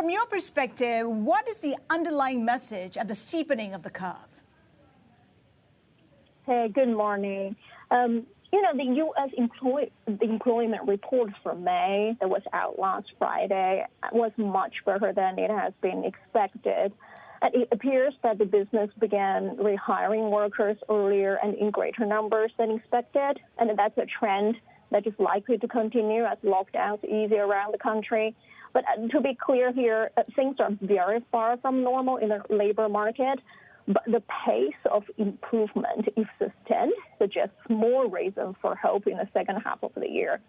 from your perspective, what is the underlying message at the steepening of the curve? Hey, good morning. The U.S. employment report for May that was out last Friday was much better than it has been expected. And it appears that the business began rehiring workers earlier and in greater numbers than expected. And that's a trend that is likely to continue as lockdowns ease around the country. But to be clear here, things are very far from normal in the labor market. But the pace of improvement, if sustained, suggests more reason for hope in the second half of the year.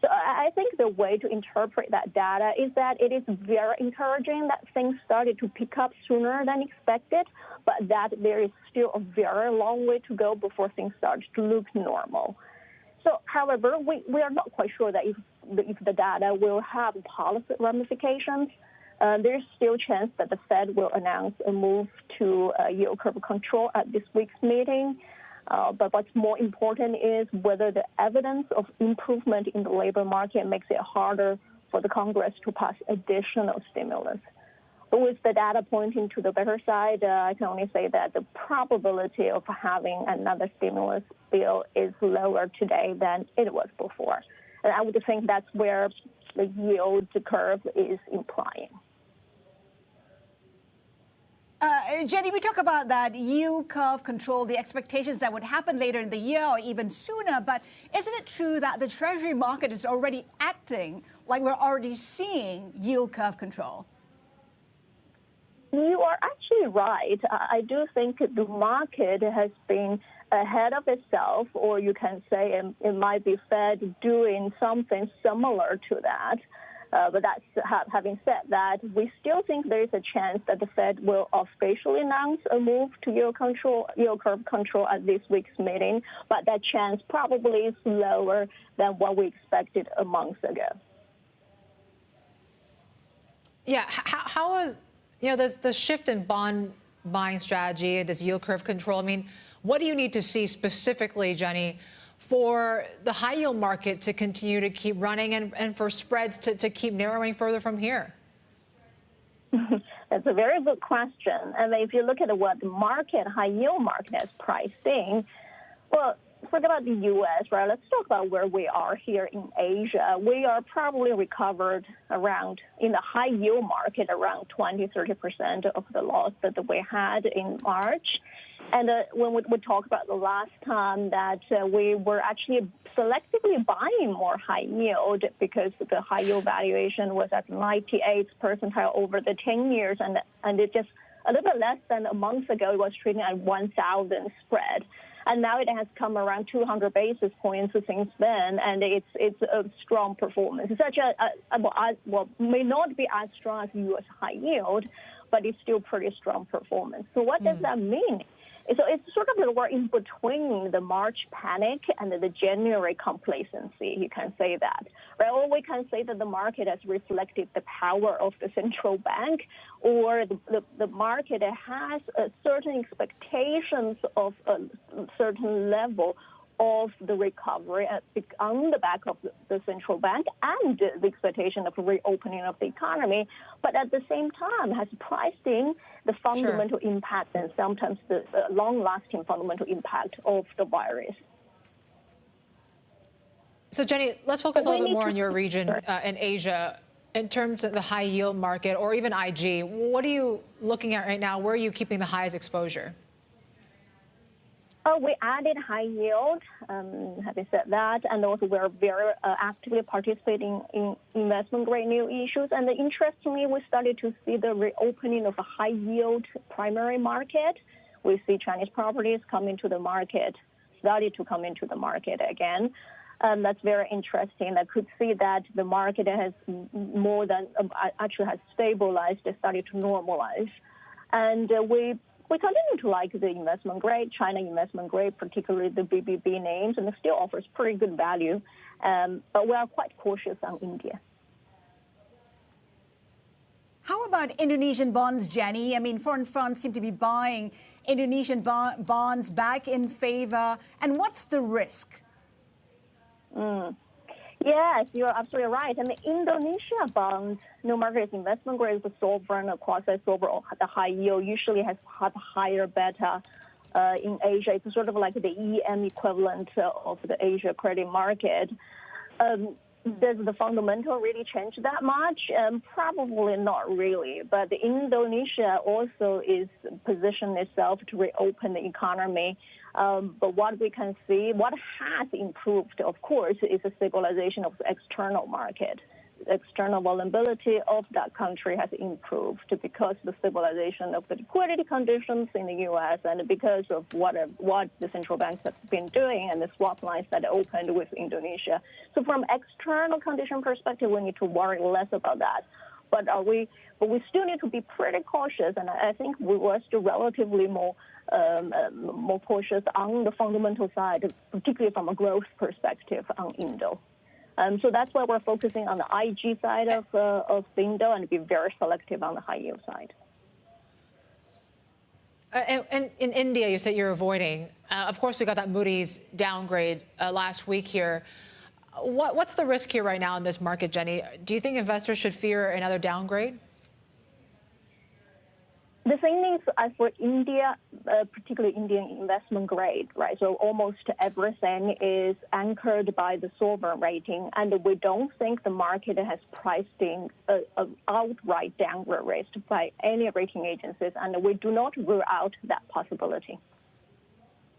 So I think the way to interpret that data is that it is very encouraging that things started to pick up sooner than expected, but that there is still a very long way to go before things start to look normal. So, however, we are not quite sure that if the data will have policy ramifications. There's still a chance that the Fed will announce a move to yield curve control at this week's meeting. But what's more important is whether the evidence of improvement in the labor market makes it harder for the Congress to pass additional stimulus. But with the data pointing to the better side, I can only say that the probability of having another stimulus bill is lower today than it was before. And I would think that's where the yield curve is implying. Jenny, we talk about that yield curve control, the expectations that would happen later in the year or even sooner. But isn't it true that the Treasury market is already acting like we're already seeing yield curve control? You are actually right. I do think the market has been ahead of itself, or you can say it might be Fed doing something similar to that. But having said that, we still think there is a chance that the Fed will officially announce a move to yield curve control at this week's meeting. But that chance probably is lower than what we expected a month ago. Yeah, how is the shift in bond buying strategy, this yield curve control? I mean, what do you need to see specifically, Jenny, for the high yield market to continue to keep running and for spreads to keep narrowing further from here? That's a very good question. And if you look at what the market, high yield market has priced in, well, forget about the U.S., right? Let's talk about where we are here in Asia. We are probably recovered around, in the high yield market, around 20-30% of the loss that we had in March. And when we talk about the last time that we were actually selectively buying more high yield because the high yield valuation was at 98th percentile over the 10 years, and it just a little bit less than a month ago, it was trading at 1,000 spread. And now it has come around 200 basis points since then, and it's a strong performance. It's such may not be as strong as U.S. high yield, but it's still pretty strong performance. So what does that mean? So it's sort of we're in between the March panic and the January complacency, you can say that. Right? Or we can say that the market has reflected the power of the central bank, or the market has certain expectations of a certain level of the recovery on the back of the central bank and the expectation of reopening of the economy, but at the same time has priced in the fundamental impact and sometimes the long-lasting fundamental impact of the virus. So, Jenny, let's focus a little bit more on your region in Asia. In terms of the high yield market or even IG, what are you looking at right now? Where are you keeping the highest exposure? We added high yield, having said that, and also we're very actively participating in investment-grade new issues. And interestingly, we started to see the reopening of a high-yield primary market. We see Chinese properties come into the market, started to come into the market again. That's very interesting. I could see that the market has more than actually has stabilized, started to normalize. And we continue to like the investment grade, China investment grade, particularly the BBB names, and it still offers pretty good value. But we are quite cautious on India. How about Indonesian bonds, Jenny? I mean, foreign funds seem to be buying Indonesian bonds back in favor. And what's the risk? Yes, you're absolutely right. And the Indonesia bond, no matter it's investment grade, the sovereign or quasi-sovereign, the high yield usually has higher beta in Asia. It's sort of like the EM equivalent of the Asia credit market. Does the fundamental really change that much? Probably not really. But Indonesia also is positioned itself to reopen the economy. But what we can see, what has improved, of course, is a stabilization of the external market. The external vulnerability of that country has improved because of the stabilization of the liquidity conditions in the U.S. and because of what the central banks have been doing and the swap lines that opened with Indonesia. So from external condition perspective, we need to worry less about that. But we still need to be pretty cautious, and I think we were still relatively more cautious on the fundamental side, particularly from a growth perspective on Indo. So that's why we're focusing on the IG side of Indo and be very selective on the high yield side. And in India, you said you're avoiding. Of course, we got that Moody's downgrade last week here. What's the risk here right now in this market, Jenny? Do you think investors should fear another downgrade? The thing is, as for India, particularly Indian investment grade, right? So almost everything is anchored by the sovereign rating, and we don't think the market has priced in an outright downgrade risk by any rating agencies, and we do not rule out that possibility.